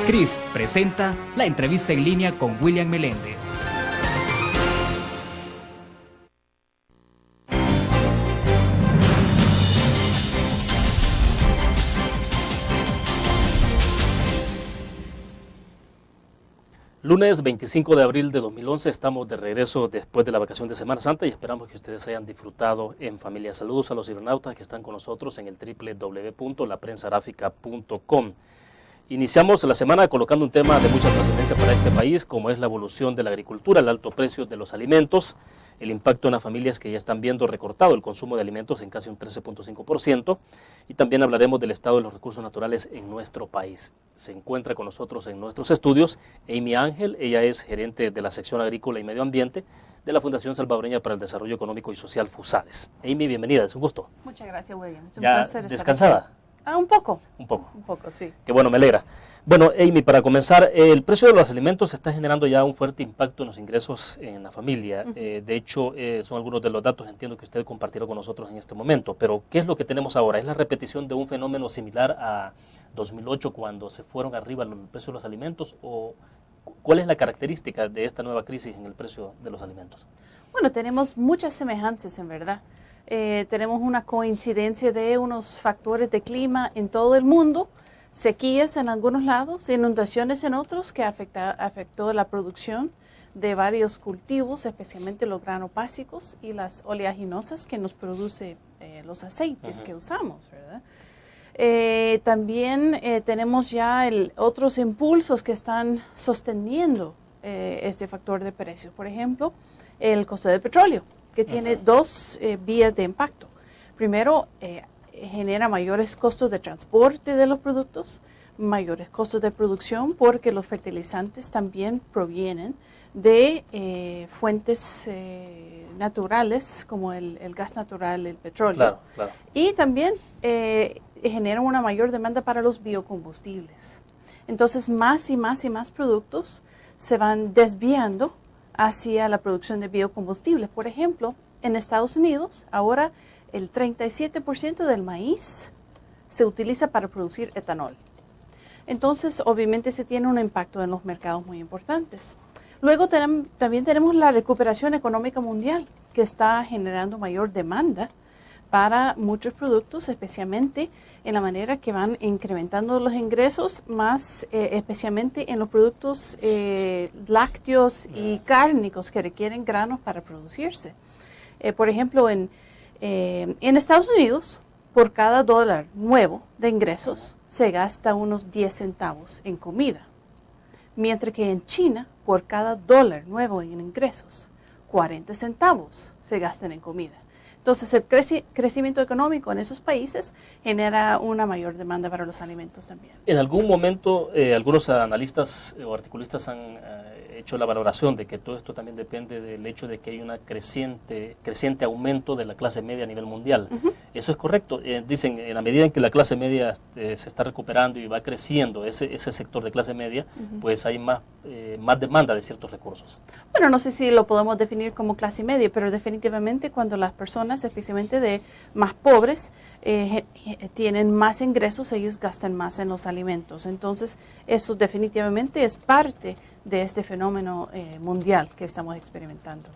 CRIF presenta la entrevista en línea con William Meléndez. Lunes 25 de abril de 2011, estamos de regreso después de la vacación de Semana Santa y esperamos que ustedes hayan disfrutado en familia. Saludos a los cibernautas que están con nosotros en el www.laprensagráfica.com. Iniciamos la semana colocando un tema de mucha trascendencia para este país, como es la evolución de la agricultura, el alto precio de los alimentos, el impacto en las familias que ya están viendo recortado el consumo de alimentos en casi un 13.5%, y también hablaremos del estado de los recursos naturales en nuestro país. Se encuentra con nosotros en nuestros estudios Amy Ángel, ella es gerente de la sección agrícola y medio ambiente de la Fundación Salvadoreña para el Desarrollo Económico y Social FUSADES. Amy, bienvenida, es un gusto. Muchas gracias, William. Es un ¿Ya placer estar descansada? aquí. Un poco. Un poco. Un poco, sí. Qué bueno, me alegra. Bueno, Amy, para comenzar, el precio de los alimentos está generando ya un fuerte impacto en los ingresos en la familia. De hecho, son algunos de los datos, entiendo que usted compartirá con nosotros en este momento. Pero, ¿qué es lo que tenemos ahora? ¿Es la repetición de un fenómeno similar a 2008 cuando se fueron arriba los precios de los alimentos? ¿O cuál es la característica de esta nueva crisis en el precio de los alimentos? Bueno, tenemos muchas semejanzas, en verdad. Tenemos una coincidencia de unos factores de clima en todo el mundo, sequías en algunos lados, inundaciones en otros, que afectó la producción de varios cultivos, especialmente los granos básicos y las oleaginosas que nos produce los aceites que usamos, ¿verdad? También tenemos ya otros impulsos que están sosteniendo este factor de precios. Por ejemplo, el costo del petróleo, que tiene dos vías de impacto. Primero, genera mayores costos de transporte de los productos, mayores costos de producción, porque los fertilizantes también provienen de fuentes naturales, como el gas natural, el petróleo. Claro, claro. Y también genera una mayor demanda para los biocombustibles. Entonces, más y más y más productos se van desviando hacia la producción de biocombustibles. Por ejemplo, en Estados Unidos, ahora el 37% del maíz se utiliza para producir etanol. Entonces, obviamente, se tiene un impacto en los mercados muy importantes. Luego también tenemos la recuperación económica mundial, que está generando mayor demanda para muchos productos, especialmente en la manera que van incrementando los ingresos, más especialmente en los productos lácteos y cárnicos que requieren granos para producirse. Por ejemplo, en Estados Unidos, por cada dólar nuevo de ingresos, se gasta unos 10 centavos en comida, mientras que en China, por cada dólar nuevo en ingresos, 40 centavos se gastan en comida. Entonces, el crecimiento económico en esos países genera una mayor demanda para los alimentos también. En algún momento, algunos analistas o articulistas han hecho la valoración de que todo esto también depende del hecho de que hay un creciente aumento de la clase media a nivel mundial. ¿Eso es correcto? Dicen, en la medida en que la clase media se está recuperando y va creciendo ese sector de clase media, pues hay más demanda de ciertos recursos. Bueno, no sé si lo podemos definir como clase media, pero definitivamente cuando las personas, especialmente de más pobres, tienen más ingresos, ellos gastan más en los alimentos. Entonces, eso definitivamente es parte de este fenómeno mundial que estamos experimentando.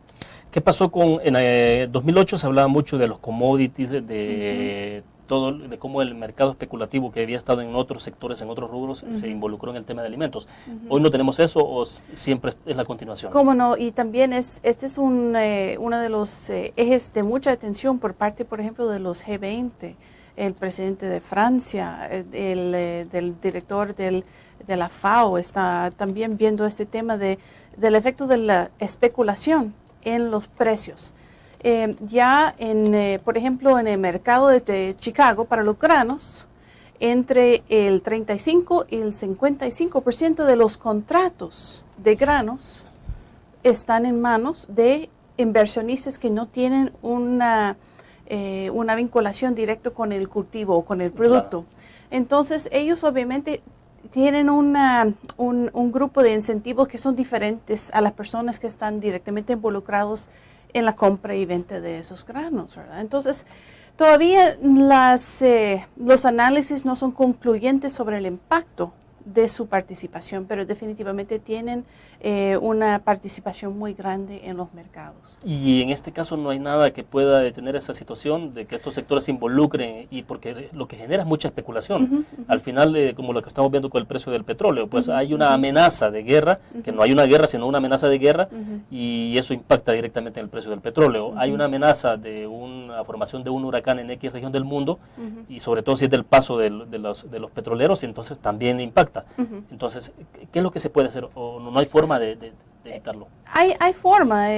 ¿Qué pasó en 2008? Se hablaba mucho de los commodities, de cómo el mercado especulativo que había estado en otros sectores, en otros rubros, se involucró en el tema de alimentos. ¿Hoy no tenemos eso o siempre es la continuación? Cómo no, y también este es uno de los ejes de mucha atención por parte, por ejemplo, de los G20, el presidente de Francia, del director de la FAO, está también viendo este tema del efecto de la especulación en los precios. Por ejemplo, en el mercado de Chicago para los granos, entre el 35 y el 55% de los contratos de granos están en manos de inversionistas que no tienen una vinculación directa con el cultivo o con el producto. Claro. Entonces, ellos obviamente tienen un grupo de incentivos que son diferentes a las personas que están directamente involucrados en la compra y venta de esos granos, ¿verdad? Entonces, todavía los análisis no son concluyentes sobre el impacto de su participación, pero definitivamente tienen una participación muy grande en los mercados. Y en este caso no hay nada que pueda detener esa situación de que estos sectores se involucren, y porque lo que genera es mucha especulación. Al final, como lo que estamos viendo con el precio del petróleo, pues hay una amenaza de guerra, que no hay una guerra, sino una amenaza de guerra, y eso impacta directamente en el precio del petróleo. Hay una amenaza de una formación de un huracán en X región del mundo, y sobre todo si es del paso de los petroleros, y entonces también impacta. Entonces, ¿qué es lo que se puede hacer? ¿O no hay forma de evitarlo? Hay forma.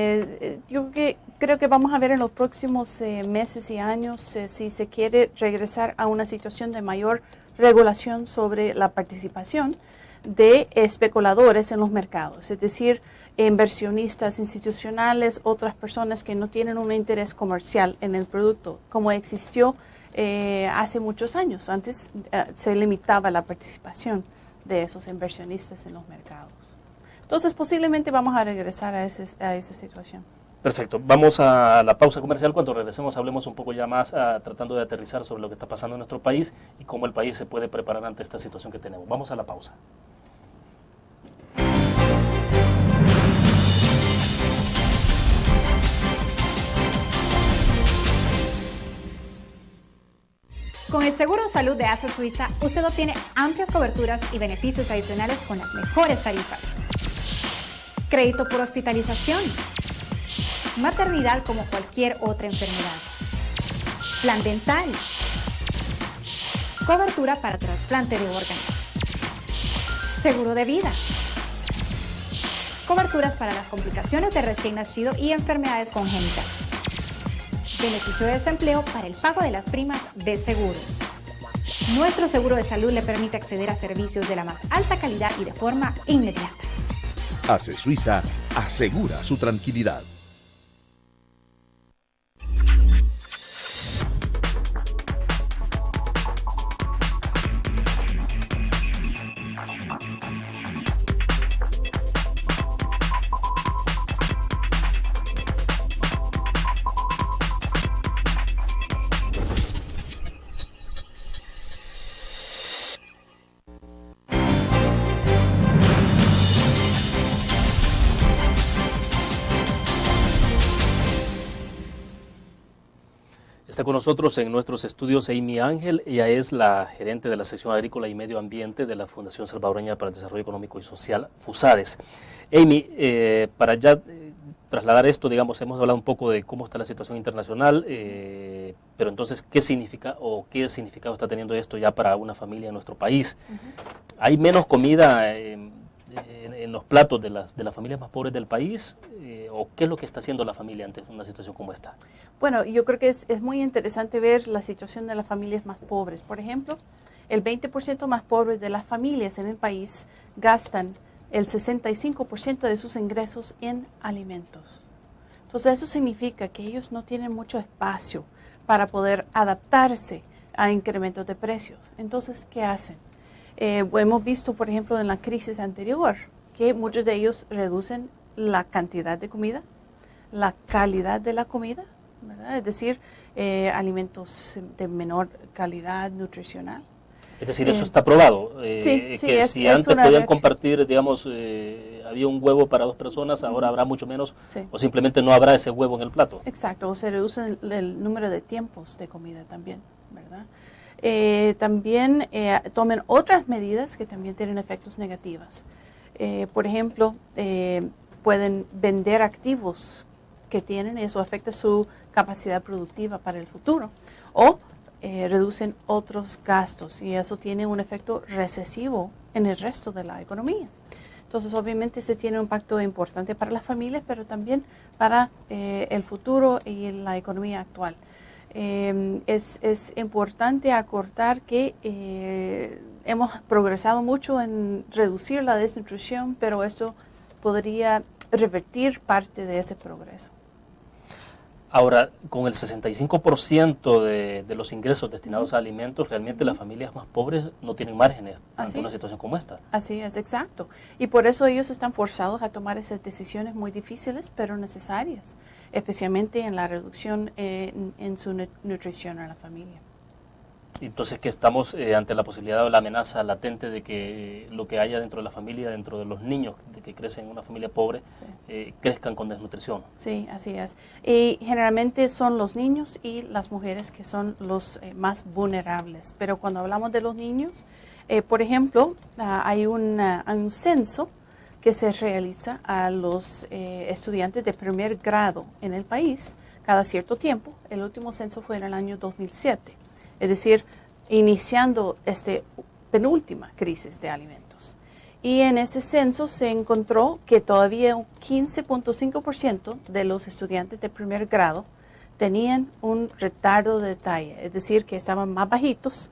Yo creo que vamos a ver en los próximos meses y años si se quiere regresar a una situación de mayor regulación sobre la participación de especuladores en los mercados, es decir, inversionistas institucionales, otras personas que no tienen un interés comercial en el producto, como existió hace muchos años. Antes se limitaba la participación de esos inversionistas en los mercados. Entonces, posiblemente vamos a regresar a esa situación. Perfecto. Vamos a la pausa comercial. Cuando regresemos hablemos un poco ya más tratando de aterrizar sobre lo que está pasando en nuestro país y cómo el país se puede preparar ante esta situación que tenemos. Vamos a la pausa. Con el Seguro de Salud de ASA Suiza, usted obtiene amplias coberturas y beneficios adicionales con las mejores tarifas. Crédito por hospitalización. Maternidad como cualquier otra enfermedad. Plan dental. Cobertura para trasplante de órganos. Seguro de vida. Coberturas para las complicaciones de recién nacido y enfermedades congénitas. Beneficio de desempleo para el pago de las primas de seguros. Nuestro seguro de salud le permite acceder a servicios de la más alta calidad y de forma inmediata. ASE Suiza asegura su tranquilidad. Está con nosotros en nuestros estudios Amy Ángel. Ella es la gerente de la sección agrícola y medio ambiente de la Fundación Salvadoreña para el Desarrollo Económico y Social, FUSADES. Amy, para ya trasladar esto, digamos, hemos hablado un poco de cómo está la situación internacional, pero entonces, ¿qué significa o qué significado está teniendo esto ya para una familia en nuestro país? ¿Hay menos comida en los platos de las familias más pobres del país? ¿O qué es lo que está haciendo la familia ante una situación como esta? Bueno, yo creo que es muy interesante ver la situación de las familias más pobres. Por ejemplo, el 20% más pobre de las familias en el país gastan el 65% de sus ingresos en alimentos. Entonces, eso significa que ellos no tienen mucho espacio para poder adaptarse a incrementos de precios. Entonces, ¿qué hacen? Hemos visto, por ejemplo, en la crisis anterior, que muchos de ellos reducen la cantidad de comida, la calidad de la comida, ¿verdad? Es decir, alimentos de menor calidad nutricional. Es decir, eso está probado. Si antes podían reacción. compartir, digamos, había un huevo para 2 personas, ahora habrá mucho menos, o simplemente no habrá ese huevo en el plato. Exacto, o se reduce el número de tiempos de comida también, ¿verdad? También tomen otras medidas que también tienen efectos negativos. Por ejemplo, pueden vender activos que tienen y eso afecta su capacidad productiva para el futuro. O reducen otros gastos y eso tiene un efecto recesivo en el resto de la economía. Entonces, obviamente, se tiene un impacto importante para las familias, pero también para el futuro y la economía actual. Es importante acordar que hemos progresado mucho en reducir la desnutrición, pero esto podría revertir parte de ese progreso. Ahora, con el 65% de los ingresos destinados a alimentos, realmente las familias más pobres no tienen márgenes ante una situación como esta. Así es, exacto. Y por eso ellos están forzados a tomar esas decisiones muy difíciles, pero necesarias, especialmente en la reducción en su nutrición a la familia. Entonces que estamos ante la posibilidad o la amenaza latente de que lo que haya dentro de la familia, dentro de los niños de que crecen en una familia pobre, crezcan con desnutrición. Sí, así es. Y generalmente son los niños y las mujeres que son los más vulnerables. Pero cuando hablamos de los niños, por ejemplo, hay un censo que se realiza a los estudiantes de primer grado en el país cada cierto tiempo. El último censo fue en el año 2007. Es decir, iniciando esta penúltima crisis de alimentos. Y en ese censo se encontró que todavía un 15.5% de los estudiantes de primer grado tenían un retardo de talla, es decir, que estaban más bajitos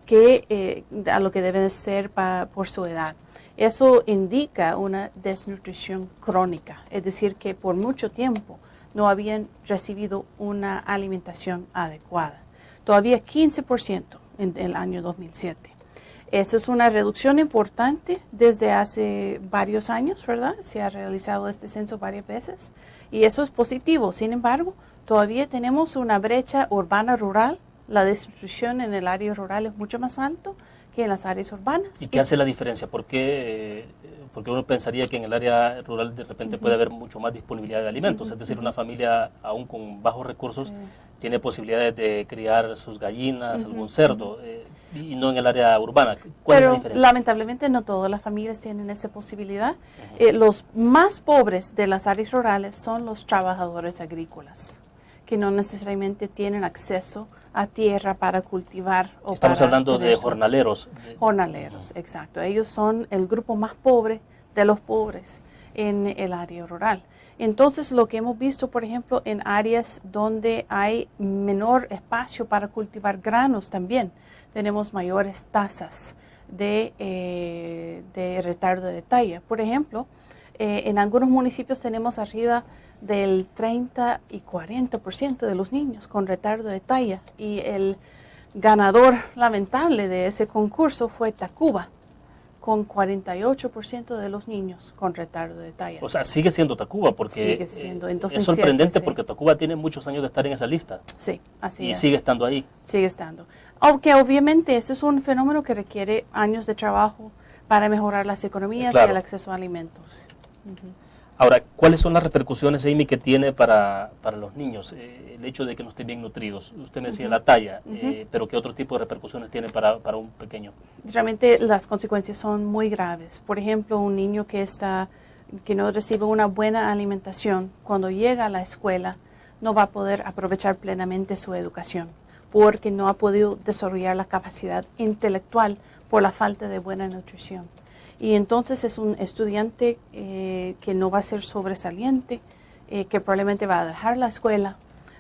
que a lo que deben ser por su edad. Eso indica una desnutrición crónica, es decir, que por mucho tiempo no habían recibido una alimentación adecuada. Todavía 15% en el año 2007. Esa es una reducción importante desde hace varios años, ¿verdad? Se ha realizado este censo varias veces y eso es positivo. Sin embargo, todavía tenemos una brecha urbana-rural. La desnutrición en el área rural es mucho más alto que en las áreas urbanas. ¿Y qué hace la diferencia? Porque uno pensaría que en el área rural de repente puede haber mucho más disponibilidad de alimentos, es decir, una familia aún con bajos recursos tiene posibilidades de criar sus gallinas, algún cerdo, y no en el área urbana. ¿Cuál es la diferencia? Lamentablemente no todas las familias tienen esa posibilidad. Los más pobres de las áreas rurales son los trabajadores agrícolas, que no necesariamente tienen acceso a tierra para cultivar. Estamos hablando de jornaleros. Jornaleros, exacto. Ellos son el grupo más pobre de los pobres en el área rural. Entonces, lo que hemos visto, por ejemplo, en áreas donde hay menor espacio para cultivar granos también, tenemos mayores tasas de retardo de talla. Por ejemplo, en algunos municipios tenemos arriba del 30 y 40% de los niños con retardo de talla. Y el ganador lamentable de ese concurso fue Tacuba, con 48% de los niños con retardo de talla. O sea, sigue siendo Tacuba, porque sigue siendo. En 2007, es sorprendente sí. Porque Tacuba tiene muchos años de estar en esa lista. Sí, así es. Y sigue estando ahí. Sigue estando. Aunque obviamente este es un fenómeno que requiere años de trabajo para mejorar las economías y el acceso a alimentos. Ahora, ¿cuáles son las repercusiones, Amy, que tiene para los niños el hecho de que no estén bien nutridos? Usted me decía la talla, pero ¿qué otro tipo de repercusiones tiene para un pequeño? Realmente las consecuencias son muy graves. Por ejemplo, un niño que no recibe una buena alimentación, cuando llega a la escuela no va a poder aprovechar plenamente su educación, porque no ha podido desarrollar la capacidad intelectual por la falta de buena nutrición. Y entonces es un estudiante que no va a ser sobresaliente, que probablemente va a dejar la escuela,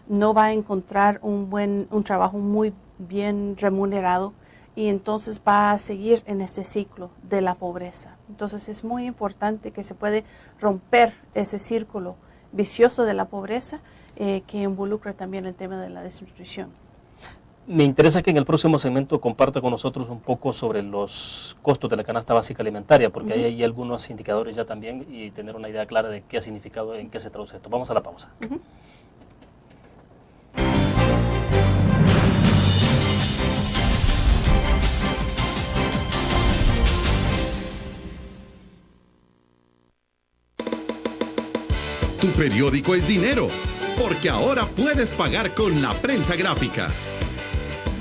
no va a encontrar un trabajo muy bien remunerado y entonces va a seguir en este ciclo de la pobreza. Entonces es muy importante que se puede romper ese círculo vicioso de la pobreza que involucra también el tema de la desnutrición. Me interesa que en el próximo segmento comparta con nosotros un poco sobre los costos de la canasta básica alimentaria, porque hay algunos indicadores ya también y tener una idea clara de qué ha significado, en qué se traduce esto. Vamos a la pausa. Tu periódico es dinero, porque ahora puedes pagar con la prensa gráfica.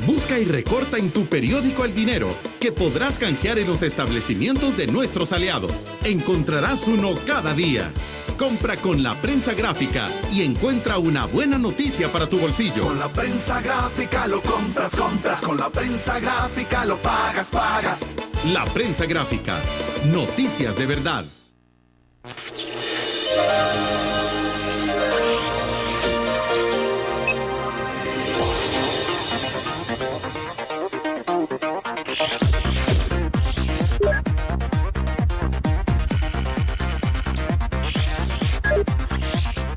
Busca y recorta en tu periódico El Dinero, que podrás canjear en los establecimientos de nuestros aliados. Encontrarás uno cada día. Compra con la prensa gráfica y encuentra una buena noticia para tu bolsillo. Con la prensa gráfica lo compras. Con la prensa gráfica lo pagas. La prensa gráfica. Noticias de verdad.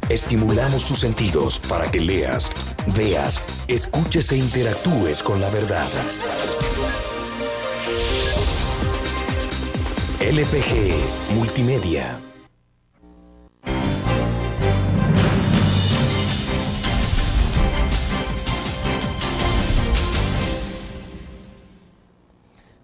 Estimulamos tus sentidos para que leas, veas, escuches e interactúes con la verdad. LPG Multimedia.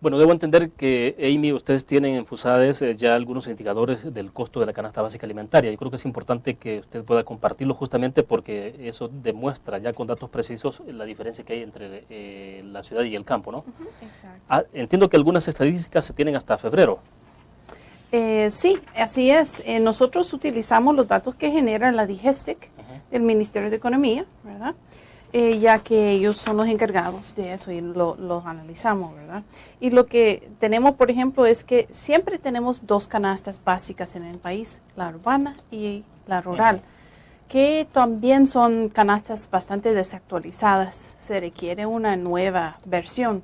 Bueno, debo entender que, Amy, ustedes tienen en FUSADES ya algunos indicadores del costo de la canasta básica alimentaria. Yo creo que es importante que usted pueda compartirlo justamente porque eso demuestra ya con datos precisos la diferencia que hay entre la ciudad y el campo, ¿no? Exacto. Entiendo que algunas estadísticas se tienen hasta febrero. Sí, así es. Nosotros utilizamos los datos que genera la DIGESTIC del Ministerio de Economía, ¿verdad? Ya que ellos son los encargados de eso y los analizamos, ¿verdad? Y lo que tenemos, por ejemplo, es que siempre tenemos dos canastas básicas en el país, la urbana y la rural, que también son canastas bastante desactualizadas. Se requiere una nueva versión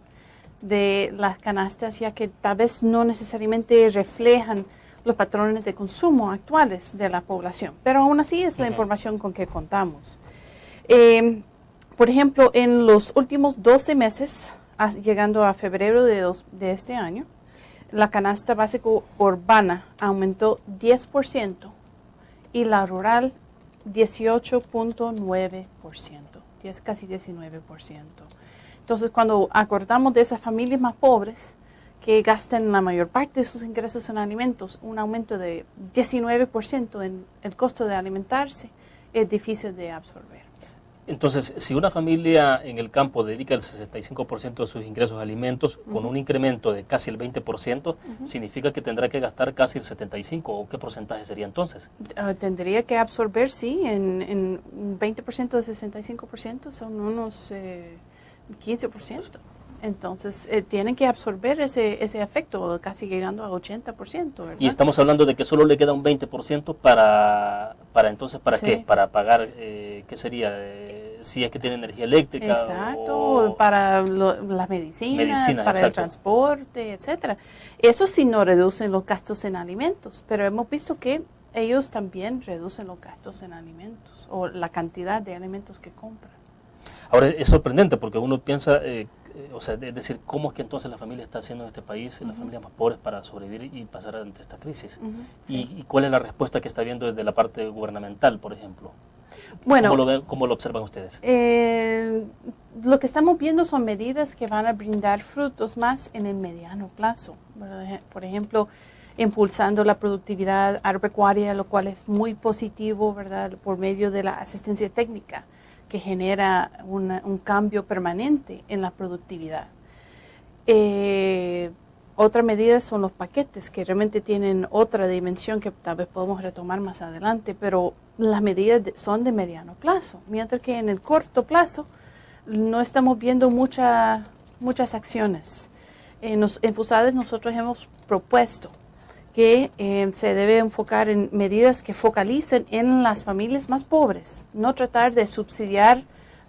de las canastas, ya que tal vez no necesariamente reflejan los patrones de consumo actuales de la población, pero aún así es la información con que contamos. Por ejemplo, en los últimos 12 meses, llegando a febrero de este año, la canasta básica urbana aumentó 10% y la rural 18.9%, casi 19%. Entonces, cuando acordamos de esas familias más pobres que gastan la mayor parte de sus ingresos en alimentos, un aumento de 19% en el costo de alimentarse es difícil de absorber. Entonces, si una familia en el campo dedica el 65% de sus ingresos a alimentos, con un incremento de casi el 20%, significa que tendrá que gastar casi el 75%, ¿o qué porcentaje sería entonces? Tendría que absorber, sí, en un 20% de 65%, son unos 15%. Entonces, tienen que absorber ese efecto, casi llegando a 80%, ¿verdad? Y estamos hablando de que solo le queda un 20% para entonces, ¿para Sí. qué? Para pagar, ¿qué sería? Si es que tiene energía eléctrica. Exacto, o para las medicinas, para exacto. el transporte, etcétera. Eso sí no reducen los gastos en alimentos, pero hemos visto que ellos también reducen los gastos en alimentos o la cantidad de alimentos que compran. Ahora, es sorprendente porque uno piensa, o sea, es decir, ¿cómo es que entonces la familia está haciendo en este país, las familias más pobres, para sobrevivir y pasar ante esta crisis? Sí. ¿Y cuál es la respuesta que está viendo desde la parte gubernamental, por ejemplo? Bueno, ¿Cómo lo observan ustedes? lo que estamos viendo son medidas que van a brindar frutos más en el mediano plazo, ¿verdad? Por ejemplo, impulsando la productividad agropecuaria, lo cual es muy positivo, ¿verdad? Por medio de la asistencia técnica, que genera un cambio permanente en la productividad. Otra medida son los paquetes, que realmente tienen otra dimensión que tal vez podemos retomar más adelante, pero las medidas son de mediano plazo, mientras que en el corto plazo no estamos viendo muchas acciones. En FUSADES nosotros hemos propuesto que se debe enfocar en medidas que focalicen en las familias más pobres, no tratar de subsidiar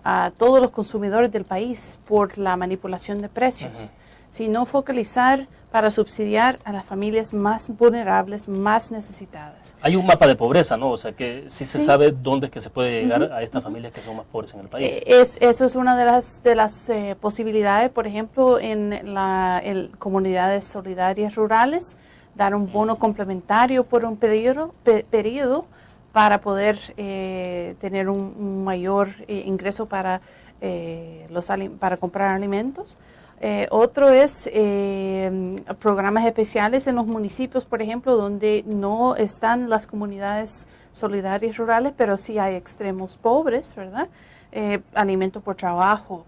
a todos los consumidores del país por la manipulación de precios, sino focalizar para subsidiar a las familias más vulnerables, más necesitadas. Hay un mapa de pobreza, ¿no? O sea, que sí se Sí. sabe dónde es que se puede llegar a estas familias que son más pobres en el país. Eso es una de las posibilidades, por ejemplo, en comunidades solidarias rurales, dar un bono complementario por un periodo para poder tener un mayor ingreso para comprar alimentos. Otro es programas especiales en los municipios, por ejemplo, donde no están las comunidades solidarias rurales, pero sí hay extremos pobres, ¿verdad? Alimento por trabajo,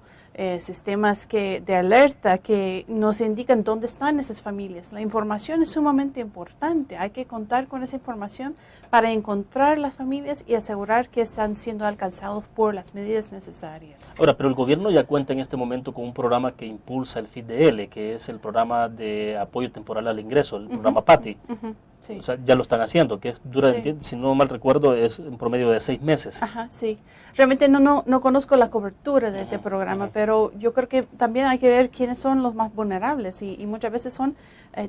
sistemas de alerta que nos indican dónde están esas familias. La información es sumamente importante. Hay que contar con esa información para encontrar las familias y asegurar que están siendo alcanzados por las medidas necesarias. Ahora, pero el gobierno ya cuenta en este momento con un programa que impulsa el FIDL, que es el programa de apoyo temporal al ingreso, el programa PATI. Sí. O sea, ya lo están haciendo, que dura, Sí. si no mal recuerdo, es un promedio de 6 meses. Ajá, sí. Realmente no conozco la cobertura de ese programa, pero yo creo que también hay que ver quiénes son los más vulnerables y muchas veces son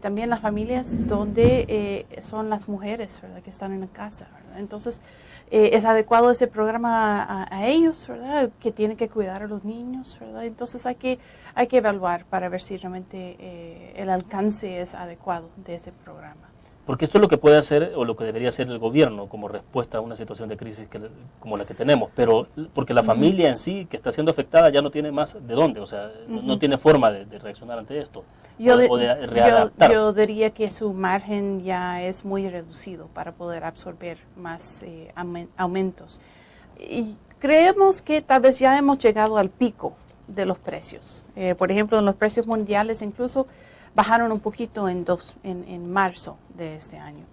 también las familias donde son las mujeres, ¿verdad?, que están en la casa, ¿verdad? Entonces, es adecuado ese programa a ellos, ¿verdad?, que tienen que cuidar a los niños, ¿verdad? Entonces hay que evaluar para ver si realmente el alcance es adecuado de ese programa. Porque esto es lo que puede hacer o lo que debería hacer el gobierno como respuesta a una situación de crisis como la que tenemos, pero porque la familia en sí que está siendo afectada ya no tiene más de dónde, o sea, no tiene forma de reaccionar ante esto o de readaptarse. Yo diría que su margen ya es muy reducido para poder absorber más aumentos. Y creemos que tal vez ya hemos llegado al pico de los precios. Por ejemplo, en los precios mundiales incluso bajaron un poquito en marzo de este año.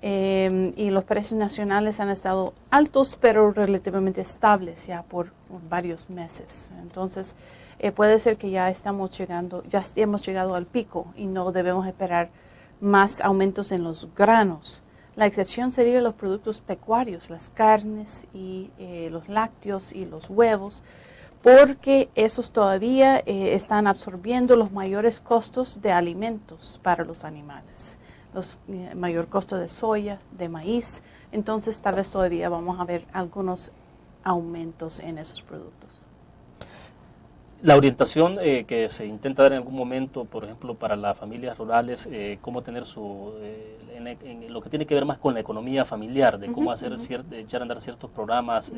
Y los precios nacionales han estado altos, pero relativamente estables ya por varios meses. Entonces, puede ser que ya hemos llegado al pico y no debemos esperar más aumentos en los granos. La excepción serían los productos pecuarios, las carnes y los lácteos y los huevos, porque esos todavía están absorbiendo los mayores costos de alimentos para los animales, mayor costo de soya, de maíz. Entonces tal vez todavía vamos a ver algunos aumentos en esos productos. La orientación que se intenta dar en algún momento, por ejemplo, para las familias rurales, cómo tener en lo que tiene que ver más con la economía familiar, de cómo echar a andar ciertos programas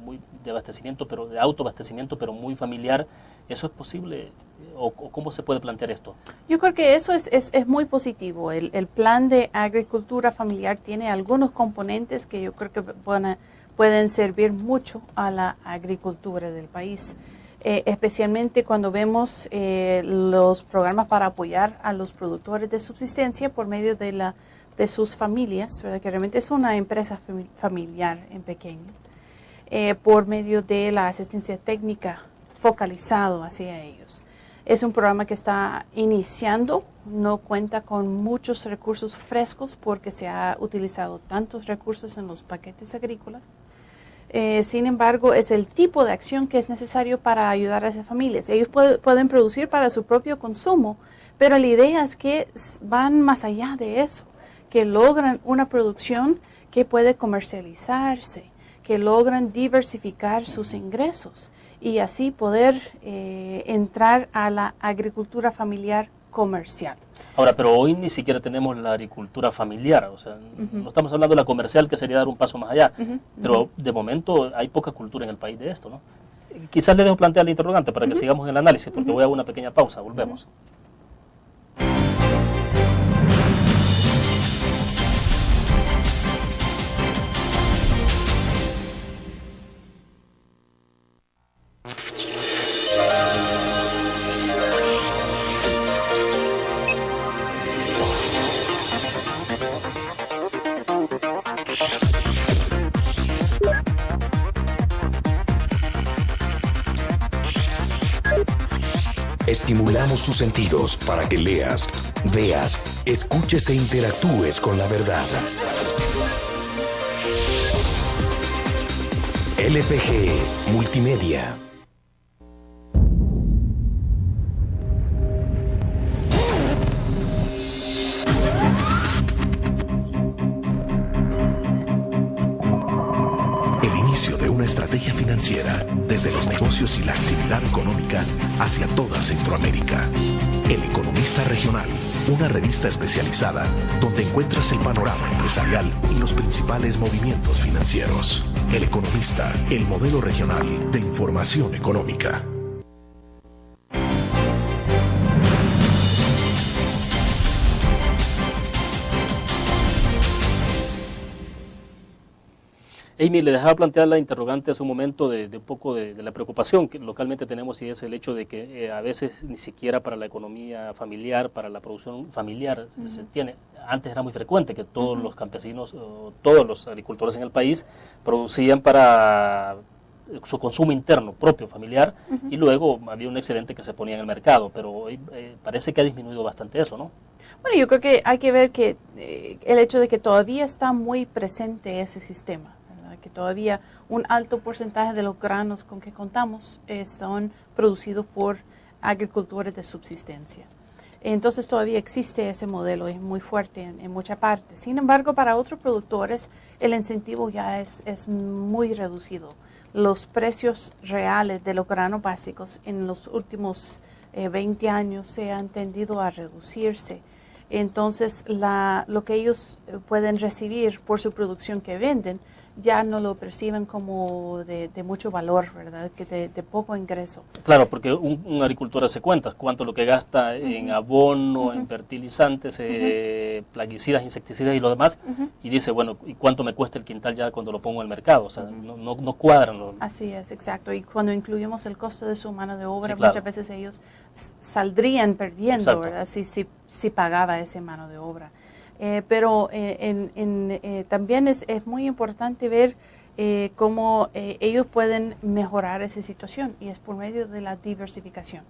muy de abastecimiento, pero de autoabastecimiento, pero muy familiar, ¿eso es posible? ¿O cómo se puede plantear esto? Yo creo que eso es muy positivo. El plan de agricultura familiar tiene algunos componentes que yo creo que pueden servir mucho a la agricultura del país. Especialmente cuando vemos los programas para apoyar a los productores de subsistencia por medio de sus familias, ¿verdad? Que realmente es una empresa familiar en pequeño, por medio de la asistencia técnica focalizado hacia ellos. Es un programa que está iniciando, no cuenta con muchos recursos frescos porque se ha utilizado tantos recursos en los paquetes agrícolas. Sin embargo, es el tipo de acción que es necesario para ayudar a esas familias. Ellos pueden producir para su propio consumo, pero la idea es que van más allá de eso, que logran una producción que puede comercializarse, que logran diversificar sus ingresos y así poder entrar a la agricultura familiar comercial. Ahora, pero hoy ni siquiera tenemos la agricultura familiar, o sea, no estamos hablando de la comercial, que sería dar un paso más allá, pero de momento hay poca cultura en el país de esto, ¿no? Quizás le dejo plantear la interrogante para que sigamos en el análisis, porque voy a una pequeña pausa, volvemos. Estimulamos tus sentidos para que leas, veas, escuches e interactúes con la verdad. LPG Multimedia. El inicio de una estrategia financiera desde los negocios y la actividad económica hacia toda Centroamérica. El Economista Regional, una revista especializada donde encuentras el panorama empresarial y los principales movimientos financieros. El Economista, el modelo regional de información económica. Amy, le dejaba plantear la interrogante hace un momento de un poco de la preocupación que localmente tenemos, y es el hecho de que a veces ni siquiera para la economía familiar, para la producción familiar se tiene. Antes era muy frecuente que todos los campesinos, todos los agricultores en el país producían para su consumo interno propio, familiar, y luego había un excedente que se ponía en el mercado, pero hoy parece que ha disminuido bastante eso, ¿no? Bueno, yo creo que hay que ver que el hecho de que todavía está muy presente ese sistema, que todavía un alto porcentaje de los granos con que contamos son producidos por agricultores de subsistencia. Entonces todavía existe ese modelo, es muy fuerte en mucha parte. Sin embargo, para otros productores el incentivo ya es muy reducido. Los precios reales de los granos básicos en los últimos 20 años se han tendido a reducirse. Entonces, lo que ellos pueden recibir por su producción que venden, ya no lo perciben como de mucho valor, ¿verdad? Que de poco ingreso. Claro, porque un agricultor hace cuentas, cuánto lo que gasta en abono, en fertilizantes, plaguicidas, insecticidas y lo demás, y dice, bueno, ¿y cuánto me cuesta el quintal ya cuando lo pongo en el mercado? O sea, no cuadran. Así es, exacto. Y cuando incluimos el costo de su mano de obra, Sí, claro. muchas veces ellos saldrían perdiendo, Exacto. ¿verdad? Si pagaba ese mano de obra. Pero también es muy importante ver cómo ellos pueden mejorar esa situación, y es por medio de la diversificación.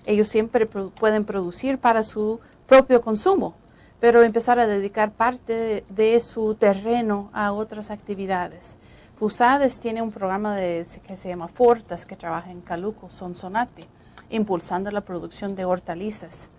Ellos siempre pueden producir para su propio consumo, pero empezar a dedicar parte de su terreno a otras actividades. FUSADES tiene un programa que se llama Fortas, que trabaja en Caluco, Sonsonate, impulsando la producción de hortalizas.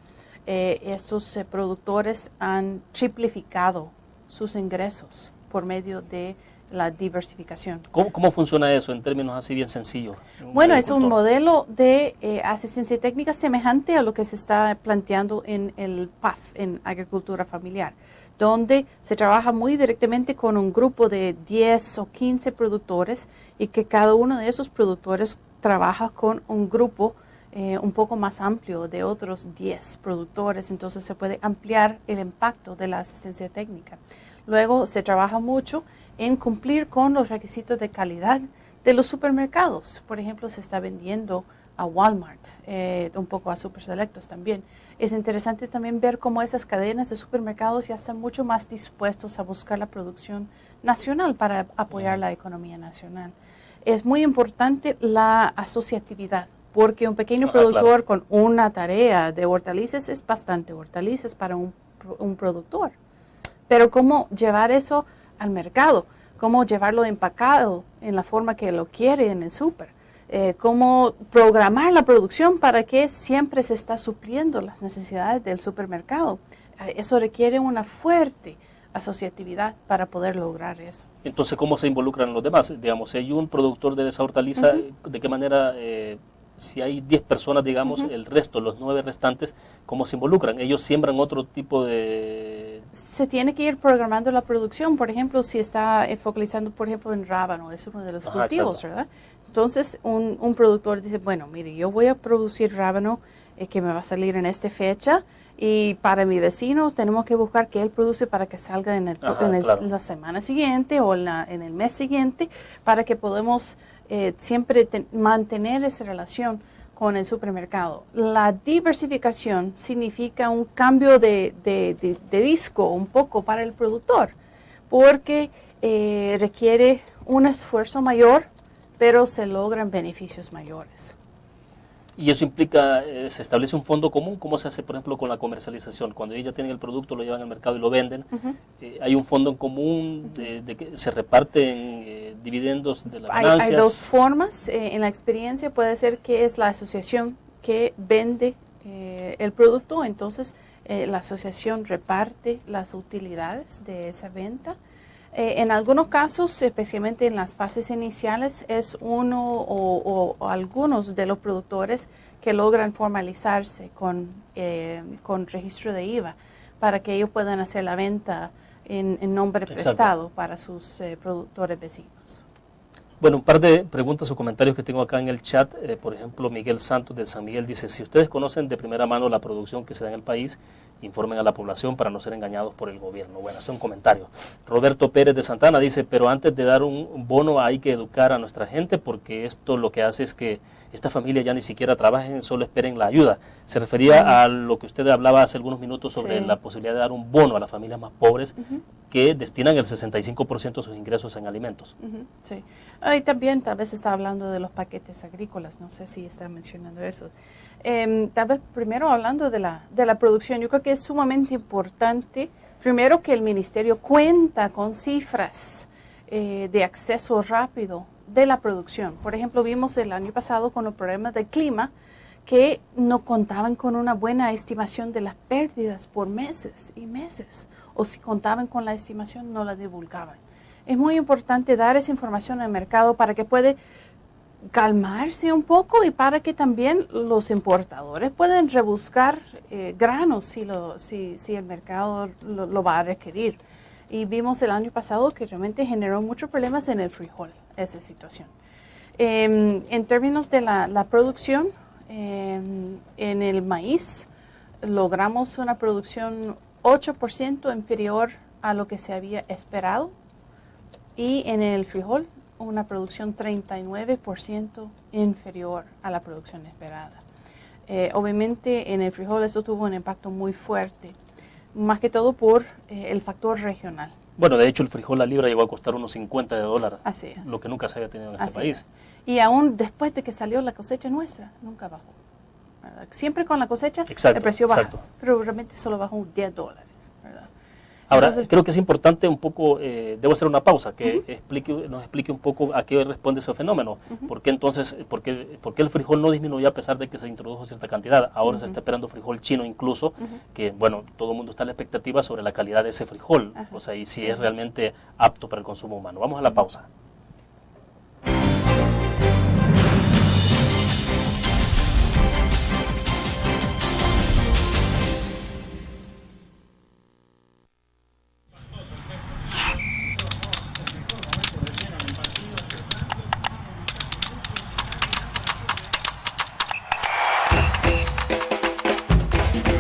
Estos productores han triplicado sus ingresos por medio de la diversificación. ¿Cómo funciona eso en términos así bien sencillos? Bueno, es un modelo de asistencia técnica semejante a lo que se está planteando en el PAF, en Agricultura Familiar, donde se trabaja muy directamente con un grupo de 10 o 15 productores, y que cada uno de esos productores trabaja con un grupo un poco más amplio de otros 10 productores. Entonces se puede ampliar el impacto de la asistencia técnica. Luego se trabaja mucho en cumplir con los requisitos de calidad de los supermercados. Por ejemplo, se está vendiendo a Walmart, un poco a Super Selectos también. Es interesante también ver cómo esas cadenas de supermercados ya están mucho más dispuestos a buscar la producción nacional para apoyar la economía nacional. Es muy importante la asociatividad, porque un pequeño productor con una tarea de hortalizas es bastante hortalizas para un productor. Pero cómo llevar eso al mercado, cómo llevarlo empacado en la forma que lo quiere en el súper, cómo programar la producción para que siempre se está supliendo las necesidades del supermercado. Eso requiere una fuerte asociatividad para poder lograr eso. Entonces, ¿cómo se involucran los demás? Digamos, si hay un productor de esa hortaliza, ¿de qué manera, si hay 10 personas, digamos, el resto, los 9 restantes, cómo se involucran? ¿Ellos siembran otro tipo de...? Se tiene que ir programando la producción. Por ejemplo, si está focalizando, por ejemplo, en rábano, es uno de los cultivos, exacto. ¿verdad? Entonces, un productor dice, bueno, mire, yo voy a producir rábano que me va a salir en esta fecha, y para mi vecino tenemos que buscar que él produce para que salga en la semana siguiente o en el mes siguiente, para que podamos siempre mantener esa relación con el supermercado. La diversificación significa un cambio de disco un poco para el productor, porque requiere un esfuerzo mayor, pero se logran beneficios mayores. Y eso implica, se establece un fondo común. ¿Cómo se hace, por ejemplo, con la comercialización? Cuando ellos ya tienen el producto, lo llevan al mercado y lo venden, ¿hay un fondo en común de que se reparten dividendos de las ganancias? Hay dos formas. En la experiencia puede ser que es la asociación que vende el producto, entonces la asociación reparte las utilidades de esa venta. En algunos casos, especialmente en las fases iniciales, es uno o algunos de los productores que logran formalizarse con registro de IVA para que ellos puedan hacer la venta en nombre prestado para sus productores vecinos. Bueno, un par de preguntas o comentarios que tengo acá en el chat. Por ejemplo, Miguel Santos de San Miguel dice, si ustedes conocen de primera mano la producción que se da en el país, informen a la población para no ser engañados por el gobierno. Bueno, ese es un comentario. Roberto Pérez de Santana dice, pero antes de dar un bono hay que educar a nuestra gente, porque esto lo que hace es que esta familia ya ni siquiera trabajen, solo esperen la ayuda. Se refería a lo que usted hablaba hace algunos minutos sobre la posibilidad de dar un bono a las familias más pobres que destinan el 65% de sus ingresos en alimentos. Sí. Y también tal vez está hablando de los paquetes agrícolas, no sé si está mencionando eso. Tal vez primero hablando de la producción, yo creo que es sumamente importante, primero, que el ministerio cuenta con cifras de acceso rápido de la producción. Por ejemplo, vimos el año pasado con los problemas del clima que no contaban con una buena estimación de las pérdidas por meses y meses, o si contaban con la estimación no la divulgaban. Es muy importante dar esa información al mercado para que puede calmarse un poco y para que también los importadores puedan rebuscar granos si el mercado lo va a requerir. Y vimos el año pasado que realmente generó muchos problemas en el frijol, esa situación. En términos de la producción, en el maíz logramos una producción 8% inferior a lo que se había esperado, y en el frijol una producción 39% inferior a la producción esperada. Obviamente en el frijol eso tuvo un impacto muy fuerte, más que todo por el factor regional. Bueno, de hecho el frijol la libra llegó a costar unos $50, Así es. lo que nunca se había tenido en este Así país. es. Y aún después de que salió la cosecha nuestra, nunca bajó, ¿verdad? Siempre con la cosecha Exacto, el precio baja, exacto. pero realmente solo bajó $10, ¿verdad? Ahora, Entonces, creo que es importante un poco, debo hacer una pausa, que nos explique un poco a qué responde ese fenómeno. ¿Por qué entonces, por qué el frijol no disminuyó a pesar de que se introdujo cierta cantidad? Ahora se está esperando frijol chino incluso, que bueno, todo el mundo está a la expectativa sobre la calidad de ese frijol, o sea, y si es realmente apto para el consumo humano. Vamos a la pausa.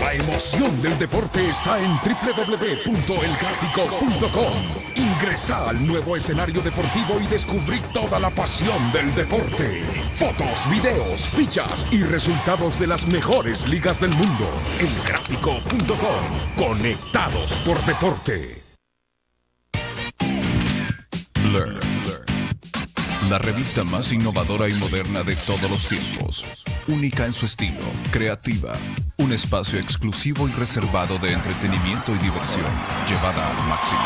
La emoción del deporte está en www.elgráfico.com. Ingresa al nuevo escenario deportivo y descubrí toda la pasión del deporte. Fotos, videos, fichas y resultados de las mejores ligas del mundo. Elgráfico.com. Conectados por deporte. Blur. La revista más innovadora y moderna de todos los tiempos. Única en su estilo, creativa. Un espacio exclusivo y reservado de entretenimiento y diversión, llevada al máximo.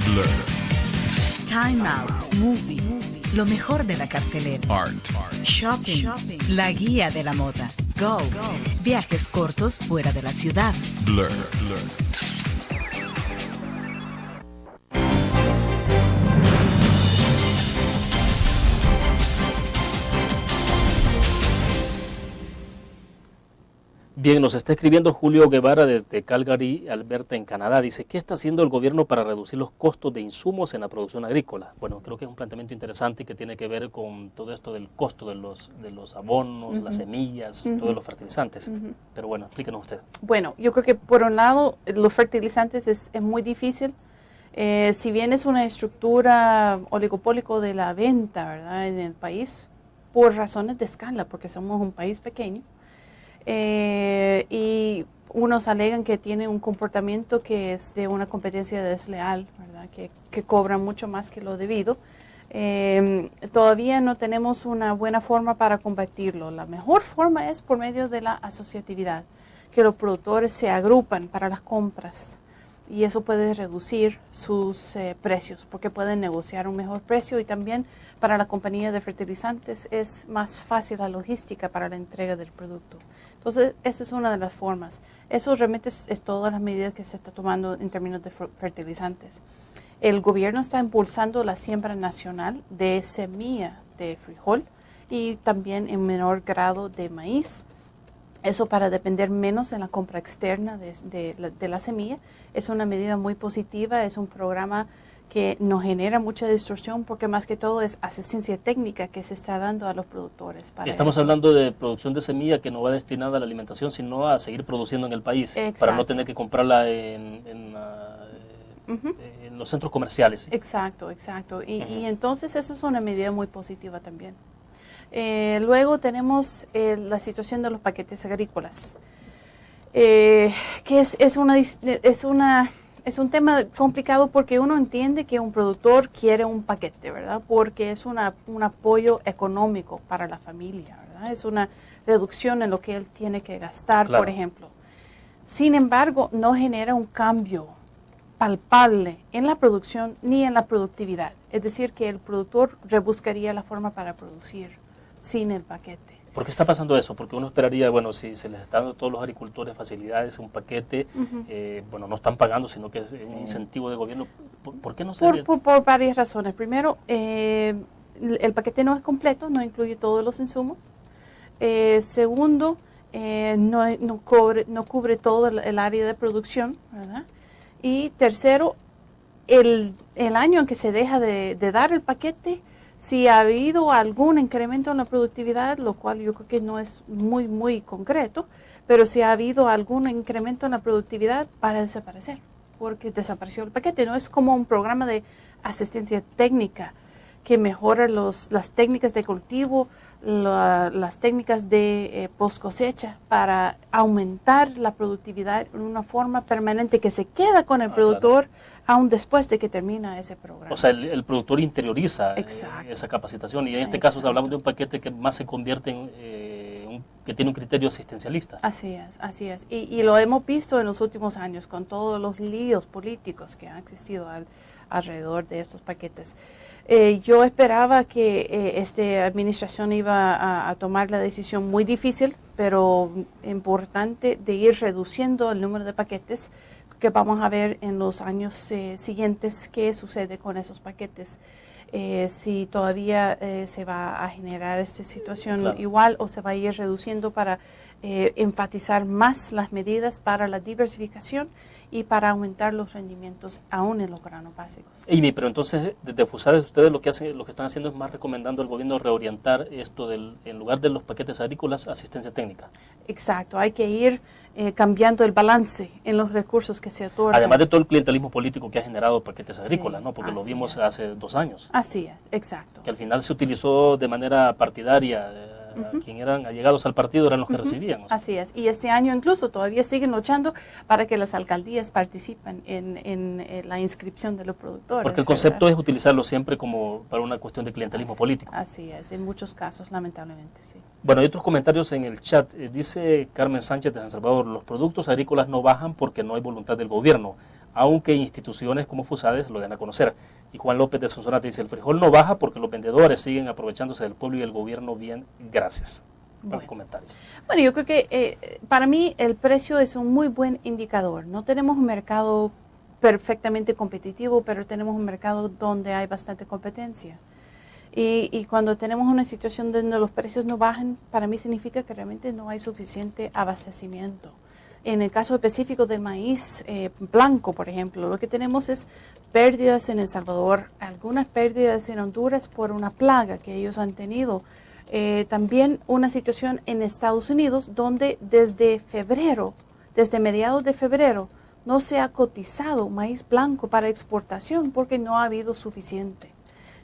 Blur. Time Out, Movie, lo mejor de la cartelera. Art. Shopping, la guía de la moda. Go, viajes cortos fuera de la ciudad. Blur. Bien, nos está escribiendo Julio Guevara desde Calgary, Alberta, en Canadá. Dice, ¿qué está haciendo el gobierno para reducir los costos de insumos en la producción agrícola? Bueno, creo que es un planteamiento interesante y que tiene que ver con todo esto del costo de los abonos, las semillas, todos los fertilizantes. Pero bueno, explíquenos usted. Bueno, yo creo que por un lado los fertilizantes es muy difícil. Si bien es una estructura oligopólico de la venta, ¿verdad?, en el país, por razones de escala, porque somos un país pequeño, y unos alegan que tiene un comportamiento que es de una competencia desleal, ¿verdad?, que cobran mucho más que lo debido. Todavía no tenemos una buena forma para combatirlo. La mejor forma es por medio de la asociatividad, que los productores se agrupan para las compras, y eso puede reducir sus precios, porque pueden negociar un mejor precio, y también para la compañía de fertilizantes es más fácil la logística para la entrega del producto. Entonces, esa es una de las formas. Eso realmente es todas las medidas que se está tomando en términos de fertilizantes. El gobierno está impulsando la siembra nacional de semilla de frijol y también en menor grado de maíz. Eso para depender menos en la compra externa de la semilla. Es una medida muy positiva, es un programa que no genera mucha distorsión, porque más que todo es asistencia técnica que se está dando a los productores. Estamos hablando de producción de semilla que no va destinada a la alimentación, sino a seguir produciendo en el país. Exacto. Para no tener que comprarla en los centros comerciales. Exacto. Y entonces eso es una medida muy positiva también. Luego tenemos la situación de los paquetes agrícolas, que es un tema complicado, porque uno entiende que un productor quiere un paquete, ¿verdad?, porque es un apoyo económico para la familia, ¿verdad? Es una reducción en lo que él tiene que gastar, claro, por ejemplo. Sin embargo, no genera un cambio palpable en la producción ni en la productividad. Es decir, que el productor rebuscaría la forma para producir sin el paquete. ¿Por qué está pasando eso? Porque uno esperaría, bueno, si se les está dando a todos los agricultores facilidades, un paquete, bueno, no están pagando, sino que es un incentivo de gobierno. ¿Por qué no se por varias razones. Primero, el paquete no es completo, no incluye todos los insumos. Segundo, no cubre todo el área de producción, ¿verdad? Y tercero, el año en que se deja de dar el paquete, si ha habido algún incremento en la productividad, lo cual yo creo que no es muy concreto, pero si ha habido algún incremento en la productividad, para desaparecer, porque desapareció el paquete. No es como un programa de asistencia técnica que mejora las técnicas de cultivo, las técnicas de post cosecha para aumentar la productividad en una forma permanente que se queda con el productor aún después de que termina ese programa. O sea, el productor interioriza esa capacitación y en este caso hablamos de un paquete que más se convierte en que tiene un criterio asistencialista. Así es. Y lo hemos visto en los últimos años con todos los líos políticos que han existido alrededor de estos paquetes. Yo esperaba que esta administración iba a tomar la decisión muy difícil, pero importante, de ir reduciendo el número de paquetes, que vamos a ver en los años siguientes qué sucede con esos paquetes. Si todavía se va a generar esta situación igual o se va a ir reduciendo para enfatizar más las medidas para la diversificación y para aumentar los rendimientos aún en los granos básicos. Amy, pero entonces desde FUSADES ustedes lo que están haciendo es más recomendando al gobierno reorientar esto en lugar de los paquetes agrícolas, asistencia técnica. Exacto, hay que ir cambiando el balance en los recursos que se otorgan. Además de todo el clientelismo político que ha generado paquetes agrícolas, ¿no? Porque lo vimos hace 2 años. Así es, exacto. Que al final se utilizó de manera partidaria. Quien eran allegados al partido eran los que recibían. O sea. Así es, y este año incluso todavía siguen luchando para que las alcaldías participen en la inscripción de los productores. Porque el concepto es utilizarlo siempre como para una cuestión de clientelismo político. Así es, en muchos casos, lamentablemente, sí. Bueno, hay otros comentarios en el chat. Dice Carmen Sánchez de San Salvador, los productos agrícolas no bajan porque no hay voluntad del gobierno, aunque instituciones como FUSADES lo den a conocer. Y Juan López de Sonsonate dice, el frijol no baja porque los vendedores siguen aprovechándose del pueblo y el gobierno bien, gracias. Bueno, comentarios. Bueno, yo creo que para mí el precio es un muy buen indicador. No tenemos un mercado perfectamente competitivo, pero tenemos un mercado donde hay bastante competencia. Y cuando tenemos una situación donde los precios no bajan, para mí significa que realmente no hay suficiente abastecimiento. En el caso específico del maíz blanco, por ejemplo, lo que tenemos es pérdidas en El Salvador, algunas pérdidas en Honduras por una plaga que ellos han tenido. También una situación en Estados Unidos donde desde mediados de febrero, no se ha cotizado maíz blanco para exportación porque no ha habido suficiente.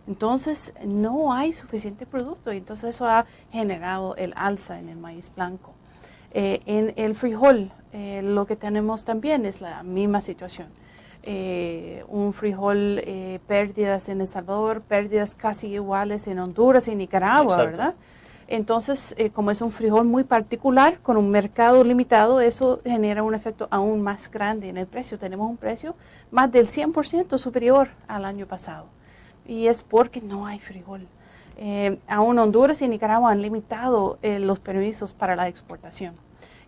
Entonces, no hay suficiente producto y entonces eso ha generado el alza en el maíz blanco. En el frijol, lo que tenemos también es la misma situación. Un frijol, pérdidas en El Salvador, pérdidas casi iguales en Honduras y Nicaragua, ¿verdad? Entonces, como es un frijol muy particular, con un mercado limitado, eso genera un efecto aún más grande en el precio. Tenemos un precio más del 100% superior al año pasado. Y es porque no hay frijol. Aún Honduras y Nicaragua han limitado los permisos para la exportación.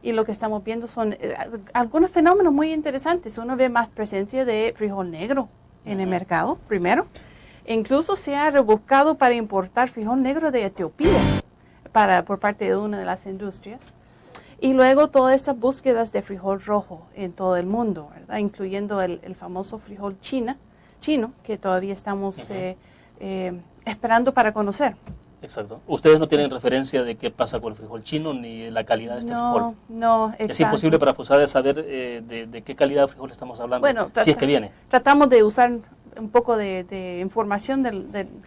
Y lo que estamos viendo son algunos fenómenos muy interesantes. Uno ve más presencia de frijol negro en el mercado, primero. Incluso se ha rebuscado para importar frijol negro de Etiopía por parte de una de las industrias. Y luego todas esas búsquedas de frijol rojo en todo el mundo, ¿verdad? Incluyendo el famoso frijol chino, que todavía estamos esperando para conocer. Exacto. Ustedes no tienen referencia de qué pasa con el frijol chino ni la calidad de este frijol. No, exacto. Es imposible para FUSADES saber de qué calidad de frijol estamos hablando, bueno, si es que viene. Tratamos de usar un poco de información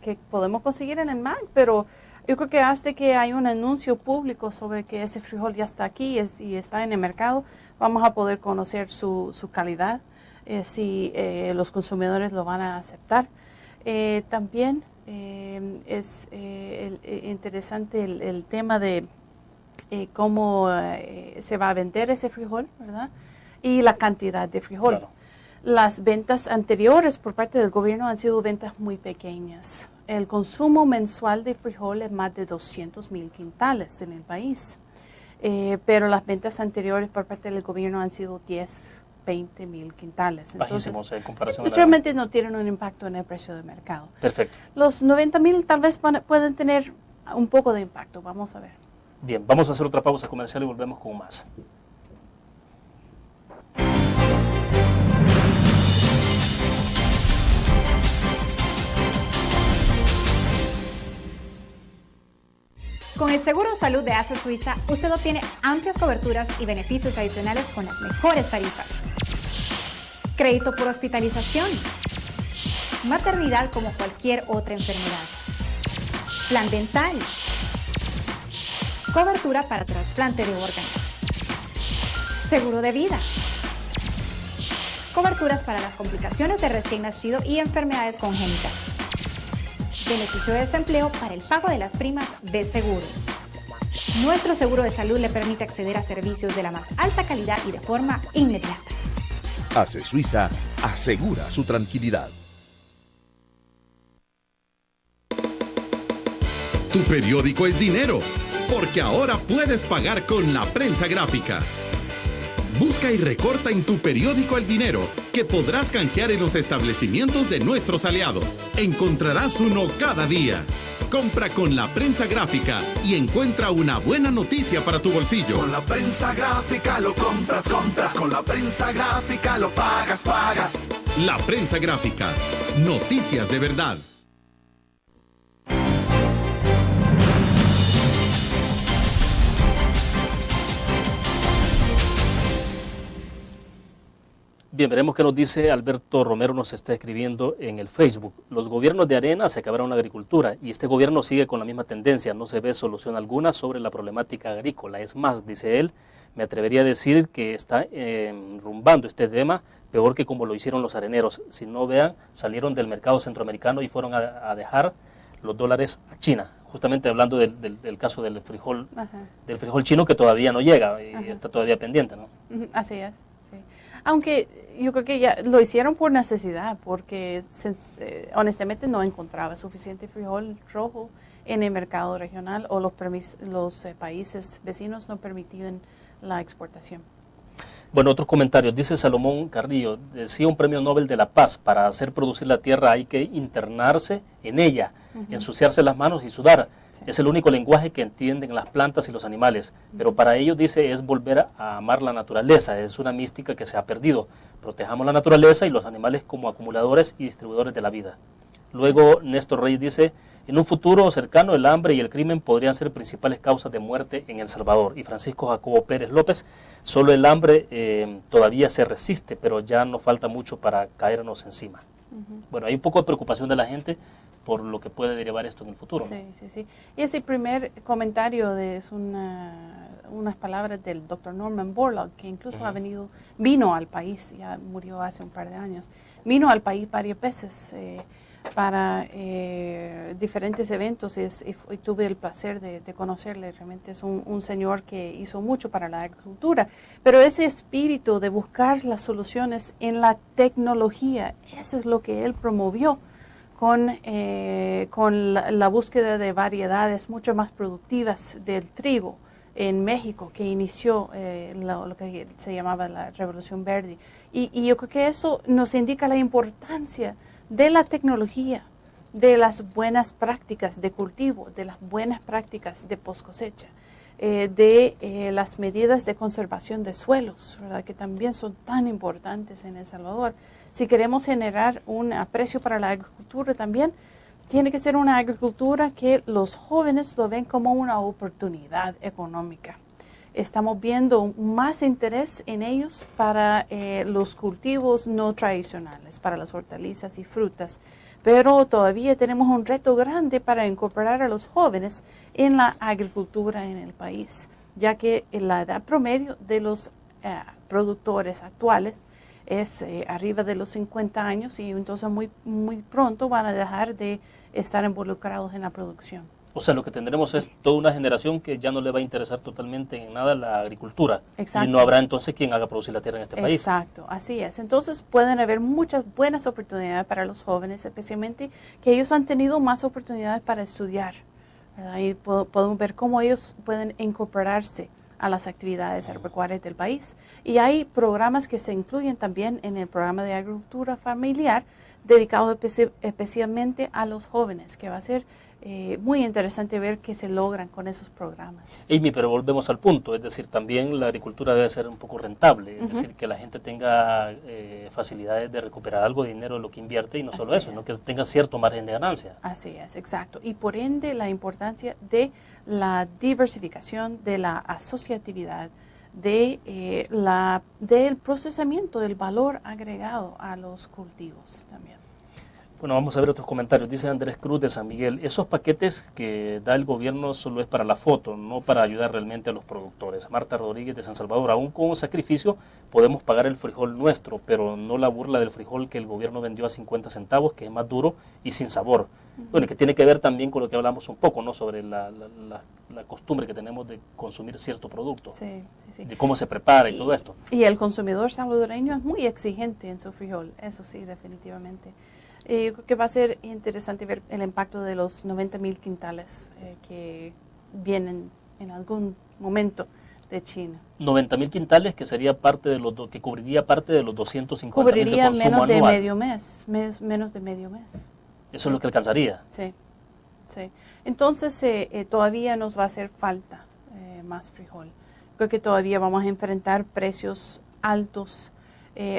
que podemos conseguir en el MAC, pero yo creo que hasta que hay un anuncio público sobre que ese frijol ya está aquí y está en el mercado, vamos a poder conocer su calidad, si los consumidores lo van a aceptar. También es interesante el tema de cómo se va a vender ese frijol, ¿verdad? Y la cantidad de frijol. Claro. Las ventas anteriores por parte del gobierno han sido ventas muy pequeñas. el consumo mensual de frijol es más de 200,000 quintales en el país, pero las ventas anteriores por parte del gobierno han sido 20,000 quintales. Bajísimos en comparación. Realmente no tienen un impacto en el precio de mercado. Perfecto. Los 90,000 tal vez pueden tener un poco de impacto, vamos a ver. Bien, vamos a hacer otra pausa comercial y volvemos con más. Con el Seguro Salud de ASA Suiza, usted obtiene amplias coberturas y beneficios adicionales con las mejores tarifas. Crédito por hospitalización. Maternidad como cualquier otra enfermedad. Plan dental. Cobertura para trasplante de órganos. Seguro de vida. Coberturas para las complicaciones de recién nacido y enfermedades congénitas. Beneficio de desempleo para el pago de las primas de seguros. Nuestro seguro de salud le permite acceder a servicios de la más alta calidad y de forma inmediata. ASE Suiza asegura su tranquilidad. Tu periódico es dinero, porque ahora puedes pagar con la prensa gráfica. Busca y recorta en tu periódico el dinero, que podrás canjear en los establecimientos de nuestros aliados. Encontrarás uno cada día. Compra con la prensa gráfica y encuentra una buena noticia para tu bolsillo. Con la prensa gráfica lo compras. Con la prensa gráfica lo pagas. La prensa gráfica. Noticias de verdad. Bien, veremos qué nos dice Alberto Romero, nos está escribiendo en el Facebook. Los gobiernos de arena se acabaron la agricultura y este gobierno sigue con la misma tendencia. No se ve solución alguna sobre la problemática agrícola. Es más, dice él, me atrevería a decir que está rumbando este tema peor que como lo hicieron los areneros. Si no vean, salieron del mercado centroamericano y fueron a dejar los dólares a China. Justamente hablando del caso del frijol chino que todavía no llega y está todavía pendiente, ¿no? Así es. Sí. Aunque yo creo que ya lo hicieron por necesidad, porque honestamente no encontraba suficiente frijol rojo en el mercado regional o los países vecinos no permitían la exportación. Bueno, otros comentarios. Dice Salomón Carrillo, decía un premio Nobel de la Paz, para hacer producir la tierra hay que internarse en ella, ensuciarse las manos y sudar. Sí. Es el único lenguaje que entienden las plantas y los animales, pero para ellos, dice, es volver a amar la naturaleza, es una mística que se ha perdido. Protejamos la naturaleza y los animales como acumuladores y distribuidores de la vida. Luego Néstor Reyes dice, en un futuro cercano el hambre y el crimen podrían ser principales causas de muerte en El Salvador. Y Francisco Jacobo Pérez López, solo el hambre todavía se resiste, pero ya no falta mucho para caernos encima. Bueno, hay un poco de preocupación de la gente por lo que puede derivar esto en el futuro, ¿no? Sí. Y ese primer comentario es unas palabras del Dr. Norman Borlaug, que incluso vino al país, ya murió hace un par de años, vino al país varias veces para diferentes eventos y tuve el placer de conocerle. Realmente es un señor que hizo mucho para la agricultura, pero ese espíritu de buscar las soluciones en la tecnología, eso es lo que él promovió con la búsqueda de variedades mucho más productivas del trigo en México, que inició lo que se llamaba la Revolución Verde. Y yo creo que eso nos indica la importancia de la tecnología, de las buenas prácticas de cultivo, de las buenas prácticas de post cosecha, de las medidas de conservación de suelos, ¿verdad?, que también son tan importantes en El Salvador. Si queremos generar un aprecio para la agricultura también, tiene que ser una agricultura que los jóvenes lo ven como una oportunidad económica. Estamos viendo más interés en ellos para los cultivos no tradicionales, para las hortalizas y frutas, pero todavía tenemos un reto grande para incorporar a los jóvenes en la agricultura en el país, ya que la edad promedio de los productores actuales es arriba de los 50 años y entonces muy pronto van a dejar de estar involucrados en la producción. O sea, lo que tendremos es toda una generación que ya no le va a interesar totalmente en nada la agricultura. Exacto. Y no habrá entonces quien haga producir la tierra en este país. Exacto, así es. Entonces pueden haber muchas buenas oportunidades para los jóvenes, especialmente que ellos han tenido más oportunidades para estudiar, ¿verdad? Y podemos ver cómo ellos pueden incorporarse a las actividades agropecuarias del país. Y hay programas que se incluyen también en el programa de agricultura familiar dedicado especialmente a los jóvenes, que va a ser muy interesante ver qué se logran con esos programas. Amy, pero volvemos al punto, es decir, también la agricultura debe ser un poco rentable, es decir, que la gente tenga facilidades de recuperar algo de dinero de lo que invierte y no solo eso, sino que tenga cierto margen de ganancia. Así es, exacto. Y por ende la importancia de la diversificación, de la asociatividad, del procesamiento del valor agregado a los cultivos también. Bueno, vamos a ver otros comentarios. Dice Andrés Cruz de San Miguel, esos paquetes que da el gobierno solo es para la foto, no para ayudar realmente a los productores. Marta Rodríguez de San Salvador, aún con un sacrificio podemos pagar el frijol nuestro, pero no la burla del frijol que el gobierno vendió a 50 centavos, que es más duro y sin sabor. Bueno, que tiene que ver también con lo que hablamos un poco, ¿no? Sobre la costumbre que tenemos de consumir cierto producto, de cómo se prepara y todo esto. Y el consumidor salvadoreño es muy exigente en su frijol, eso sí, definitivamente. Yo creo que va a ser interesante ver el impacto de los 90,000 quintales que vienen en algún momento de China. 90,000 quintales, que sería parte de que cubriría parte de los 250,000 de cubriría consumo menos anual. de medio mes, menos de medio mes. Eso es lo que alcanzaría. Sí, sí. Entonces todavía nos va a hacer falta más frijol. Creo que todavía vamos a enfrentar precios altos.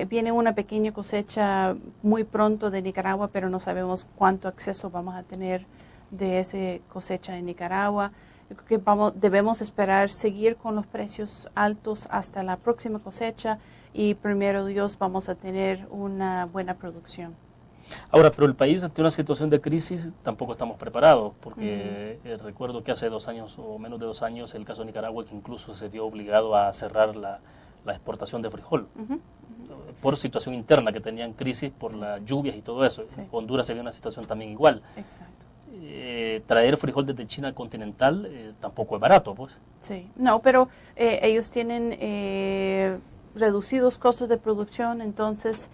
Viene una pequeña cosecha muy pronto de Nicaragua, pero no sabemos cuánto acceso vamos a tener de esa cosecha en Nicaragua. Yo creo que debemos esperar seguir con los precios altos hasta la próxima cosecha y primero Dios vamos a tener una buena producción. Ahora, pero el país ante una situación de crisis tampoco estamos preparados, porque recuerdo que hace 2 años o menos de 2 años el caso de Nicaragua, que incluso se vio obligado a cerrar la exportación de frijol. Por situación interna, que tenían crisis por las lluvias y todo eso. Honduras se vio una situación también igual. Exacto. Traer frijol desde China continental tampoco es barato, pues. Sí, no, pero ellos tienen reducidos costos de producción, entonces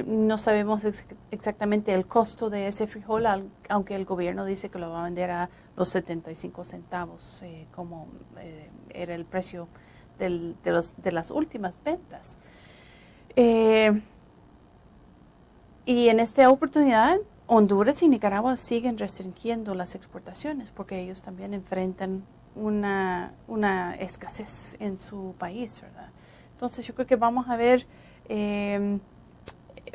no sabemos exactamente el costo de ese frijol, aunque el gobierno dice que lo va a vender a los 75 centavos, como era el precio de las últimas ventas. Y en esta oportunidad, Honduras y Nicaragua siguen restringiendo las exportaciones porque ellos también enfrentan una escasez en su país, ¿verdad? Entonces yo creo que vamos a ver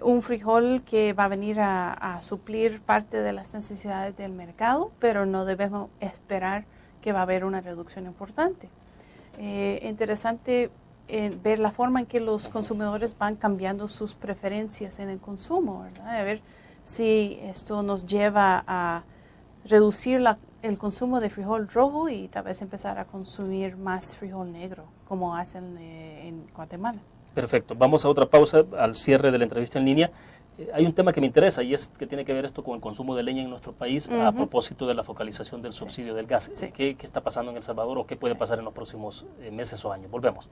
un frijol que va a venir a suplir parte de las necesidades del mercado, pero no debemos esperar que va a haber una reducción importante. Interesante ver la forma en que los consumidores van cambiando sus preferencias en el consumo, ¿verdad? A ver si esto nos lleva a reducir el consumo de frijol rojo y tal vez empezar a consumir más frijol negro, como hacen en Guatemala. Perfecto. Vamos a otra pausa al cierre de la entrevista en línea. Hay un tema que me interesa y es que tiene que ver esto con el consumo de leña en nuestro país a propósito de la focalización del subsidio del gas. ¿Qué está pasando en El Salvador o qué puede pasar en los próximos meses o años? Volvemos.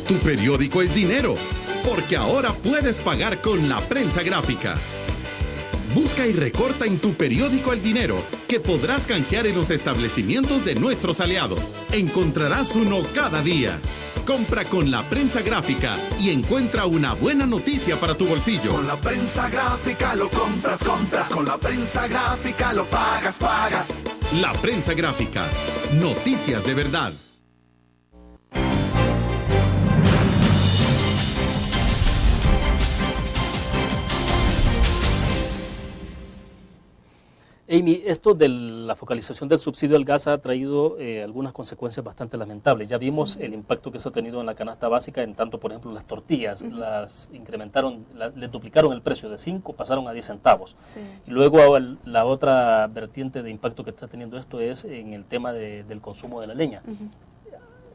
Tu periódico es dinero, porque ahora puedes pagar con la prensa gráfica. Busca y recorta en tu periódico El Dinero, que podrás canjear en los establecimientos de nuestros aliados. Encontrarás uno cada día. Compra con la prensa gráfica y encuentra una buena noticia para tu bolsillo. Con la prensa gráfica lo compras. Con la prensa gráfica lo pagas. La prensa gráfica. Noticias de verdad. Amy, esto de la focalización del subsidio al gas ha traído algunas consecuencias bastante lamentables. Ya vimos el impacto que se ha tenido en la canasta básica, en tanto, por ejemplo, las tortillas, las incrementaron, les duplicaron el precio de 5, pasaron a 10 centavos. Sí. Y luego la otra vertiente de impacto que está teniendo esto es en el tema del consumo de la leña.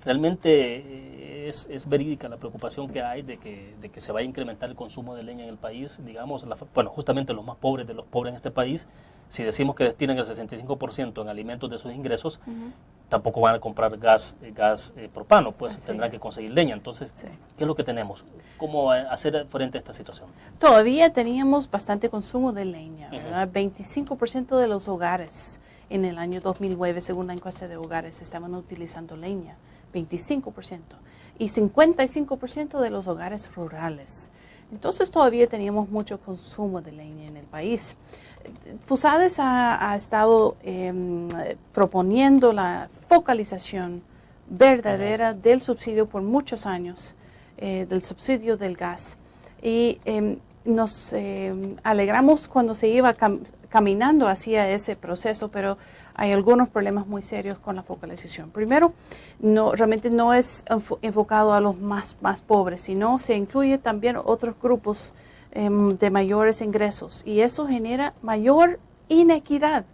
Realmente es verídica la preocupación que hay de que se vaya a incrementar el consumo de leña en el país, digamos, bueno, justamente los más pobres de los pobres en este país. Si decimos que destinan el 65% en alimentos de sus ingresos, tampoco van a comprar gas propano, pues tendrán que conseguir leña. Entonces, ¿qué es lo que tenemos? ¿Cómo hacer frente a esta situación? Todavía teníamos bastante consumo de leña, ¿verdad? 25% de los hogares en el año 2009, según la encuesta de hogares, estaban utilizando leña, 25%. Y 55% de los hogares rurales. Entonces, todavía teníamos mucho consumo de leña en el país. FUSADES ha estado proponiendo la focalización verdadera del subsidio por muchos años, del subsidio del gas. Y nos alegramos cuando se iba caminando hacia ese proceso, pero hay algunos problemas muy serios con la focalización. Primero, realmente no es enfocado a los más pobres, sino se incluye también otros grupos de mayores ingresos, y eso genera mayor inequidad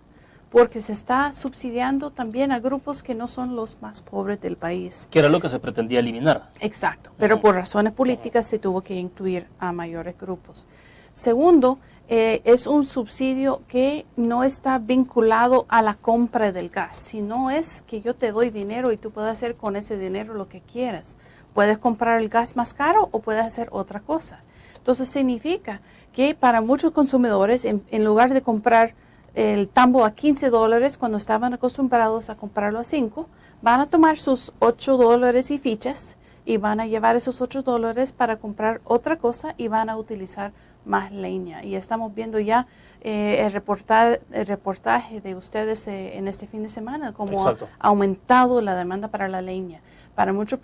porque se está subsidiando también a grupos que no son los más pobres del país. Que era lo que se pretendía eliminar. Exacto, pero por razones políticas se tuvo que incluir a mayores grupos. Segundo, es un subsidio que no está vinculado a la compra del gas, sino es que yo te doy dinero y tú puedes hacer con ese dinero lo que quieras. Puedes comprar el gas más caro o puedes hacer otra cosa. Entonces significa que para muchos consumidores, en lugar de comprar el tambo a $15 cuando estaban acostumbrados a comprarlo a 5, van a tomar sus $8 y fichas y van a llevar esos $8 para comprar otra cosa y van a utilizar más leña. Y estamos viendo ya el reportaje de ustedes en este fin de semana, cómo ha aumentado la demanda para la leña. Para muchos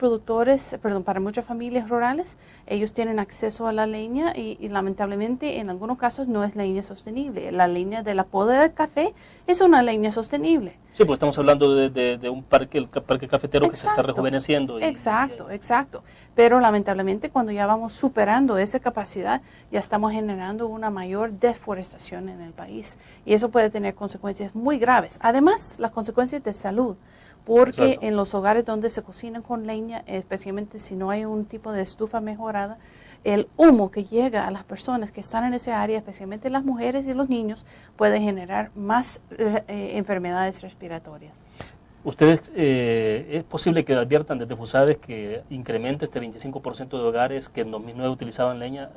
para muchas familias rurales, ellos tienen acceso a la leña y lamentablemente en algunos casos no es leña sostenible. La leña de la poda de café es una leña sostenible. Sí, pues estamos hablando de un parque, el parque cafetero que se está rejuveneciendo. Exacto. Pero lamentablemente cuando ya vamos superando esa capacidad, ya estamos generando una mayor deforestación en el país. Y eso puede tener consecuencias muy graves. Además, las consecuencias de salud. Porque en los hogares donde se cocinan con leña, especialmente si no hay un tipo de estufa mejorada, el humo que llega a las personas que están en esa área, especialmente las mujeres y los niños, puede generar más enfermedades respiratorias. ¿Ustedes es posible que adviertan desde FUSADES que incremente este 25% de hogares que en 2009 utilizaban leña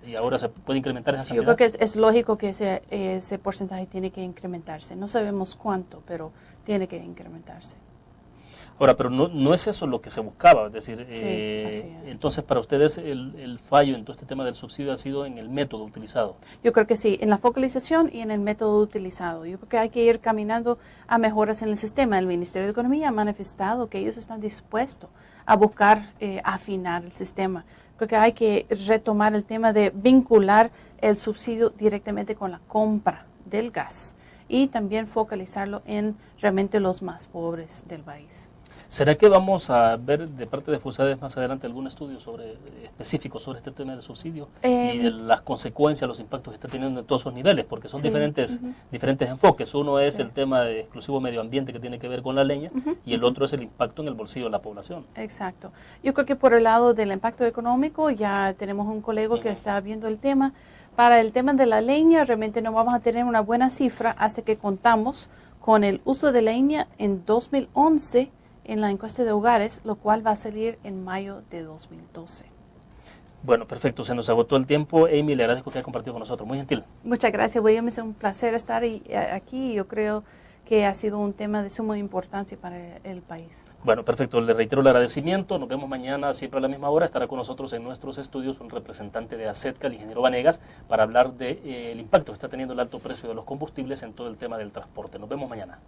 y ahora se puede incrementar esa cantidad? Yo creo que es lógico que ese porcentaje tiene que incrementarse. No sabemos cuánto, pero tiene que incrementarse. Ahora, pero no es eso lo que se buscaba, es decir, entonces para ustedes el fallo en todo este tema del subsidio ha sido en el método utilizado. Yo creo que sí, en la focalización y en el método utilizado. Yo creo que hay que ir caminando a mejoras en el sistema. El Ministerio de Economía ha manifestado que ellos están dispuestos a buscar afinar el sistema. Creo que hay que retomar el tema de vincular el subsidio directamente con la compra del gas y también focalizarlo en realmente los más pobres del país. ¿Será que vamos a ver de parte de FUSADES más adelante algún estudio específico sobre este tema del subsidio y de las consecuencias, los impactos que está teniendo en todos esos niveles? Porque son diferentes enfoques. Uno es el tema de exclusivo medio ambiente que tiene que ver con la leña y el otro es el impacto en el bolsillo de la población. Exacto. Yo creo que por el lado del impacto económico ya tenemos un colega que está viendo el tema. Para el tema de la leña realmente no vamos a tener una buena cifra hasta que contamos con el uso de leña en 2011 en la encuesta de hogares, lo cual va a salir en mayo de 2012. Bueno, perfecto. Se nos agotó el tiempo. Amy, le agradezco que haya compartido con nosotros. Muy gentil. Muchas gracias, William. Es un placer estar aquí. Yo creo que ha sido un tema de suma importancia para el país. Bueno, perfecto. Le reitero el agradecimiento. Nos vemos mañana, siempre a la misma hora. Estará con nosotros en nuestros estudios un representante de ACETCA, el ingeniero Vanegas, para hablar del impacto que está teniendo el alto precio de los combustibles en todo el tema del transporte. Nos vemos mañana.